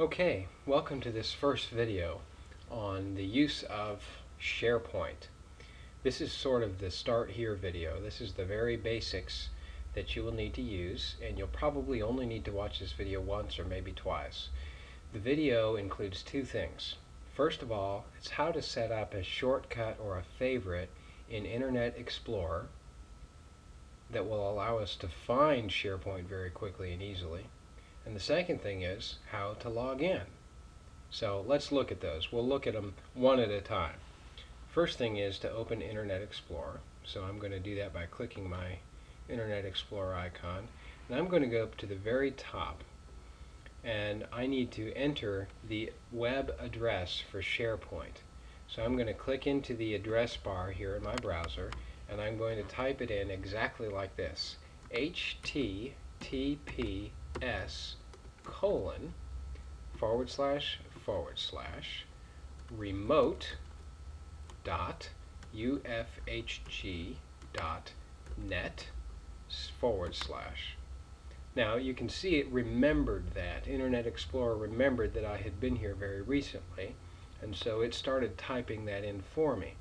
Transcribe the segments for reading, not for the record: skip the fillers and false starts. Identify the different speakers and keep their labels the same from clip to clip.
Speaker 1: Okay, welcome to this first video on the use of SharePoint. This is sort of the start here video. This is the very basics that you will need to use, and you'll probably only need to watch this video once or maybe twice. The video includes two things. First of all, it's how to set up a shortcut or a favorite in Internet Explorer that will allow us to find SharePoint very quickly and easily. And the second thing is how to log in. So let's look at those. We'll look at them one at a time. First thing is to open Internet Explorer. So I'm going to do that by clicking my Internet Explorer icon. And I'm going to go up to the very top. And I need to enter the web address for SharePoint. So I'm going to click into the address bar here in my browser, and I'm going to type it in exactly like this: https://remote.ufhg.net/. Now you can see it remembered that. Internet Explorer remembered that I had been here very recently, and so it started typing that in for me.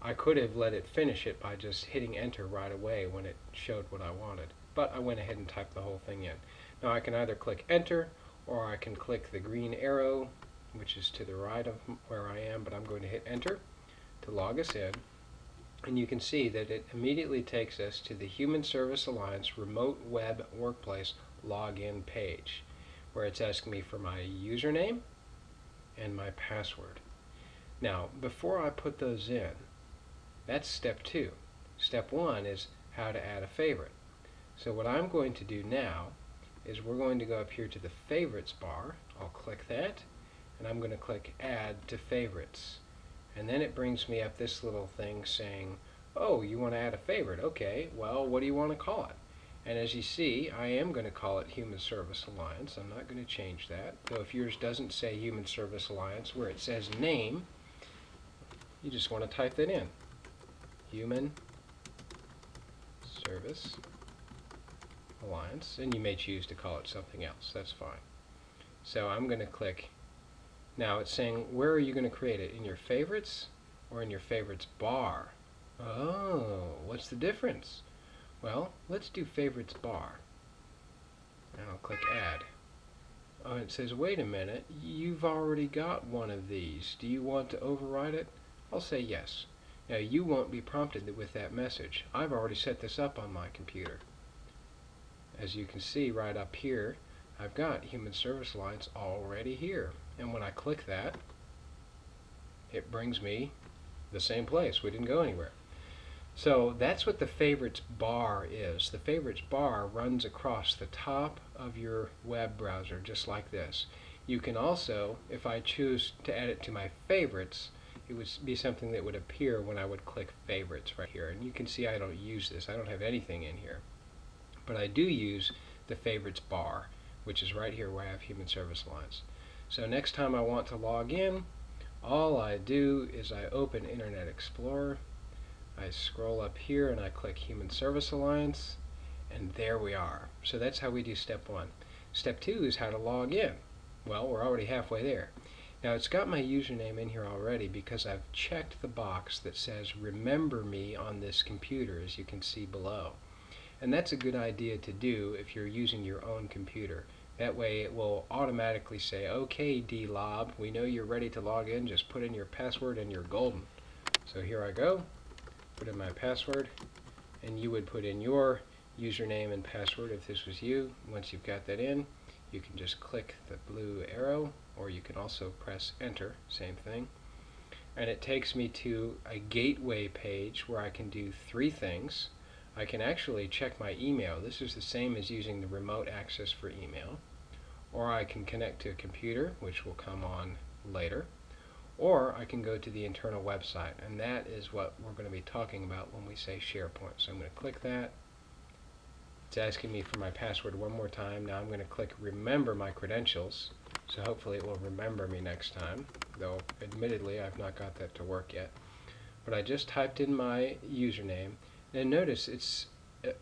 Speaker 1: I could have let it finish it by just hitting enter right away when it showed what I wanted, but I went ahead and typed the whole thing in. Now I can either click enter, or I can click the green arrow, which is to the right of where I am, but I'm going to hit enter to log us in. And you can see that it immediately takes us to the Human Service Alliance Remote Web Workplace login page, where it's asking me for my username and my password. Now, before I put those in, that's step 2. Step 1 is how to add a favorite. So what I'm going to do now is we're going to go up here to the favorites bar. I'll click that, and I'm going to click add to favorites. And then it brings me up this little thing saying, oh, you want to add a favorite. Okay, well, what do you want to call it? And as you see, I am going to call it Human Service Alliance. I'm not going to change that. So if yours doesn't say Human Service Alliance, where it says name, you just want to type that in. Human Service Alliance, and you may choose to call it something else. That's fine. So I'm going to click. Now it's saying, where are you going to create it? In your favorites or in your favorites bar? Oh, what's the difference? Well, let's do favorites bar. And I'll click add. Oh, it says, wait a minute, you've already got one of these. Do you want to override it? I'll say yes. Now you won't be prompted with that message. I've already set this up on my computer. As you can see right up here, I've got Human Service Alliance already here. And when I click that, it brings me the same place. We didn't go anywhere. So that's what the favorites bar is. The favorites bar runs across the top of your web browser just like this. You can also, if I choose to add it to my favorites, it would be something that would appear when I would click favorites right here. And you can see I don't use this. I don't have anything in here. But I do use the favorites bar, which is right here where I have Human Service Alliance. So next time I want to log in, all I do is I open Internet Explorer, I scroll up here and I click Human Service Alliance, and there we are. So that's how we do step 1. Step 2 is how to log in. Well, we're already halfway there. Now it's got my username in here already because I've checked the box that says remember me on this computer, as you can see below. And that's a good idea to do if you're using your own computer. That way it will automatically say, okay, D-Lob, we know you're ready to log in, just put in your password and you're golden. So here I go, put in my password, and you would put in your username and password if this was you. Once you've got that in, you can just click the blue arrow, or you can also press enter, same thing. And it takes me to a gateway page where I can do 3 things. I can actually check my email. This is the same as using the remote access for email. Or I can connect to a computer, which will come on later. Or I can go to the internal website, and that is what we're going to be talking about when we say SharePoint. So I'm going to click that. It's asking me for my password one more time. Now I'm going to click remember my credentials. So hopefully it will remember me next time, though admittedly I've not got that to work yet. But I just typed in my username. And notice it's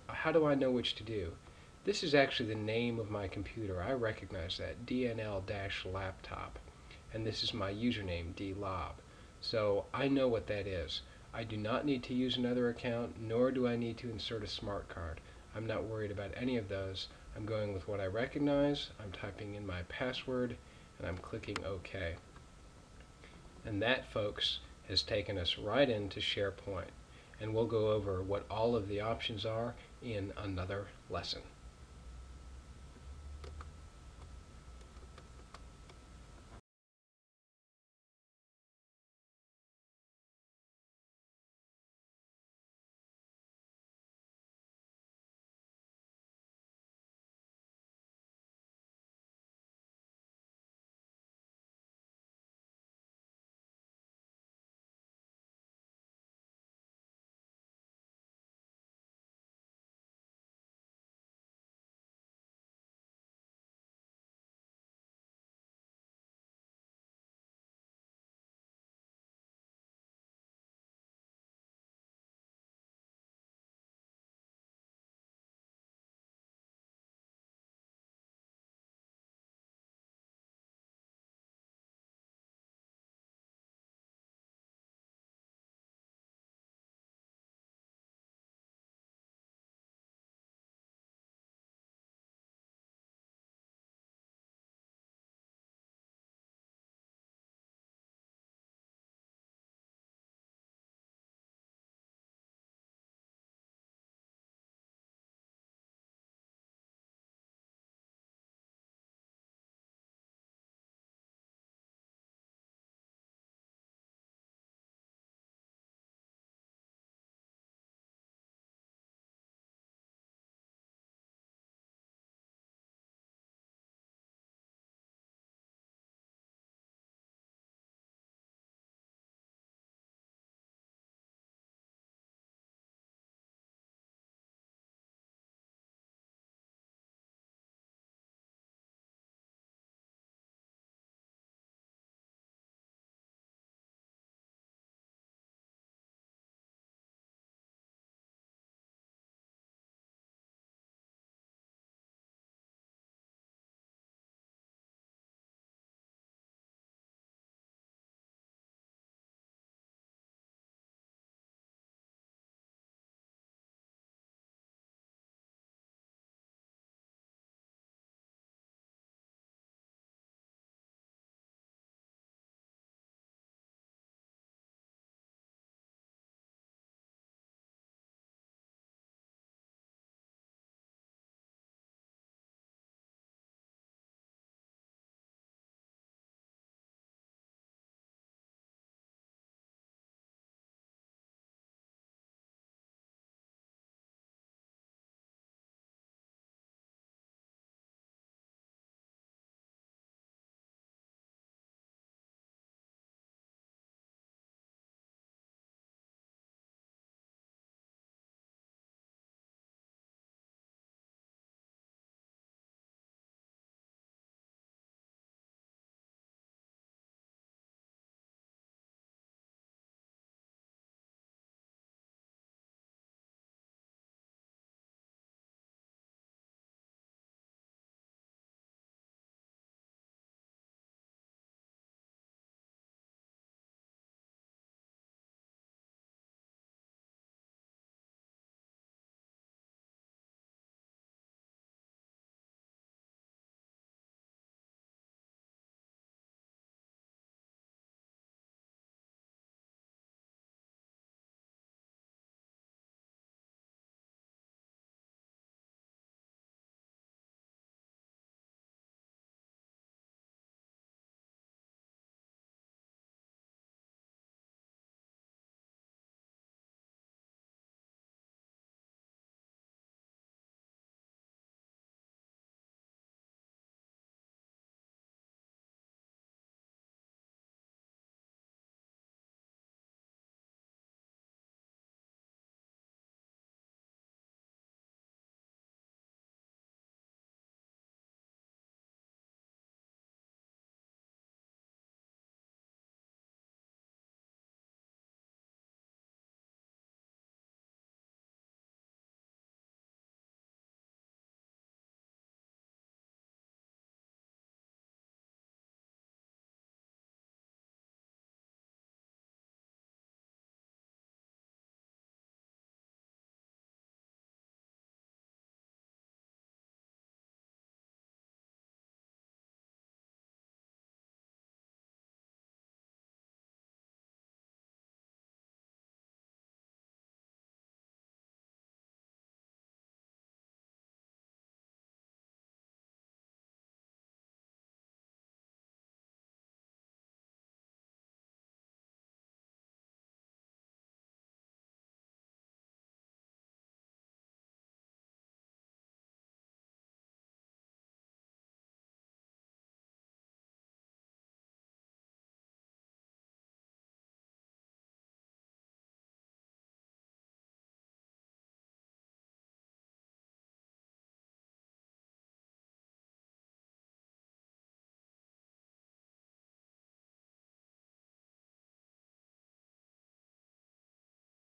Speaker 1: how do I know which to do? This is actually the name of my computer. I recognize that, DNL-laptop. And this is my username, dlob. So I know what that is. I do not need to use another account, nor do I need to insert a smart card. I'm not worried about any of those. I'm going with what I recognize. I'm typing in my password, and I'm clicking OK. And that, folks, has taken us right into SharePoint. And we'll go over what all of the options are in another lesson.